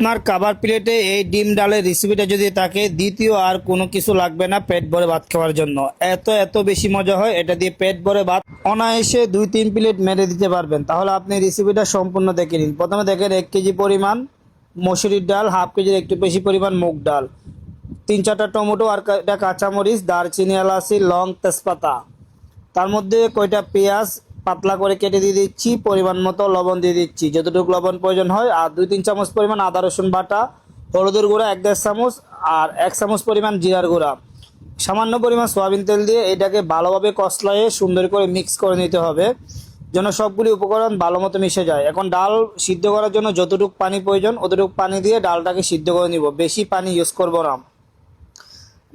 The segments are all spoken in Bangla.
আপনার খাবার প্লেটে এই ডিম ডালের রেসিপিটা যদি থাকে, দ্বিতীয় আর কোনো কিছু লাগবে না পেট ভরে ভাত খাওয়ার জন্য। এত বেশি মজা হয়, এটা দিয়ে পেট ভরে ভাত অনায়াসে 2-3 প্লেট মেরে দিতে পারবেন। তাহলে আপনি রেসিপিটা সম্পূর্ণ দেখে নিন। প্রথমে দেখেন 1 কেজি পরিমাণ মসুরির ডাল, হাফ কেজির একটু বেশি পরিমাণ মুগ ডাল, 3-4টা টমেটো, আর একটা কাঁচামরিচ, দারচিনি, এলাচি, লং, তেজপাতা। তার মধ্যে কয়টা পেঁয়াজ পাতলা করে কেটে দিয়ে দিচ্ছি, পরিমাণ মতো লবণ দিয়ে দিচ্ছি, যতটুকু লবণ প্রয়োজন হয়, আর 2-3 চামচ পরিমাণ আদা রসুন বাটা, হলুদের গুঁড়া 1-1.5 চামচ, আর 1 চামচ পরিমাণ জিরার গুঁড়া, সামান্য পরিমাণ সয়াবিন তেল দিয়ে এটাকে ভালোভাবে কষলায়ে সুন্দর করে মিক্স করে নিতে হবে, যেন সবগুলি উপকরণ ভালো মতো মিশে যায়। এখন ডাল সিদ্ধ করার জন্য যতটুকু পানি প্রয়োজন অতটুকু পানি দিয়ে ডালটাকে সিদ্ধ করে নিব, বেশি পানি ইউজ করব না।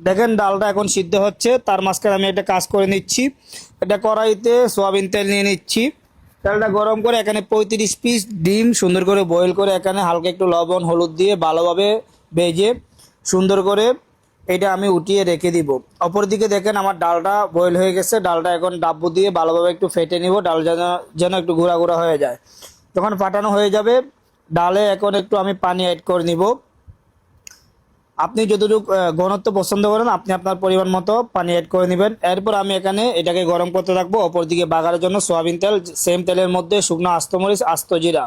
দেখেন ডালটা এখন সিদ্ধ হচ্ছে, তার মাঝখানে আমি একটা কাজ করে নিচ্ছি। এটা কড়াইতে সয়াবিন তেল নিয়ে নিচ্ছি, তেলটা গরম করে এখানে 35 পিস ডিম সুন্দর করে বয়েল করে এখানে হালকা একটু লবণ হলুদ দিয়ে ভালোভাবে ভেজে সুন্দর করে এটা আমি উঠিয়ে রেখে দিব। অপরদিকে দেখেন আমার ডালটা বয়েল হয়ে গেছে, ডালটা এখন ডাব্বু দিয়ে ভালোভাবে একটু ফেটে নিব, ডাল যেন যেন একটু গুঁড়া গুঁড়া হয়ে যায়। তখন ফাটানো হয়ে যাবে, ডালে এখন একটু আমি পানি অ্যাড করে নিব। আপনি যতটুকু ঘনত্ব পছন্দ করেন আপনি আপনার পরিমাণ মতো পানি অ্যাড করে নেবেন। এরপর আমি এখানে এটাকে গরম করতে রাখবো। অপরদিকে বাগারের জন্য সয়াবিন তেল, সেম তেলের মধ্যে শুকনো আস্ত মরিচ, আস্ত জিরা,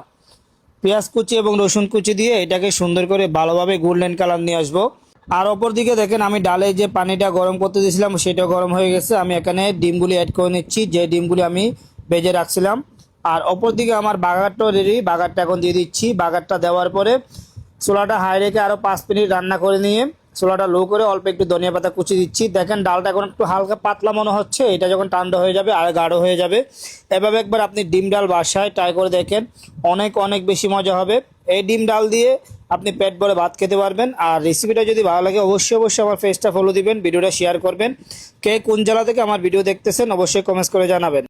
পেঁয়াজ কুচি এবং রসুন কুচি দিয়ে এটাকে সুন্দর করে ভালোভাবে গোল্ডেন কালার নিয়ে আসবো। আর অপরদিকে দেখেন আমি ডালে যে পানিটা গরম করতে দিয়েছিলাম সেটা গরম হয়ে গেছে, আমি এখানে ডিমগুলি অ্যাড করে নিচ্ছি, যে ডিমগুলি আমি ভেজে রাখছিলাম। আর অপরদিকে আমার বাগারটাও রেডি, বাগারটা এখন দিয়ে দিচ্ছি। বাগারটা দেওয়ার পরে চুলাটা হাই রেখে আরও 5 মিনিট রান্না করে নিয়ে চুলাটা লো করে অল্প একটু ধনিয়া পাতা কুচি দিচ্ছি। দেখেন ডালটা এখন একটু হালকা পাতলা মনে হচ্ছে, এটা যখন ঠান্ডা হয়ে যাবে আর গাঢ় হয়ে যাবে। এভাবে একবার আপনি ডিম ডাল বাসায় ট্রাই করে দেখেন, অনেক বেশি মজা হবে। এই ডিম ডাল দিয়ে আপনি পেট ভরে ভাত খেতে পারবেন। আর রেসিপিটা যদি ভালো লাগে অবশ্যই আমার পেজটা ফলো দিবেন, ভিডিওটা শেয়ার করবেন। কে কোন জেলা থেকে আমার ভিডিও দেখতেছেন অবশ্যই কমেন্টস করে জানাবেন।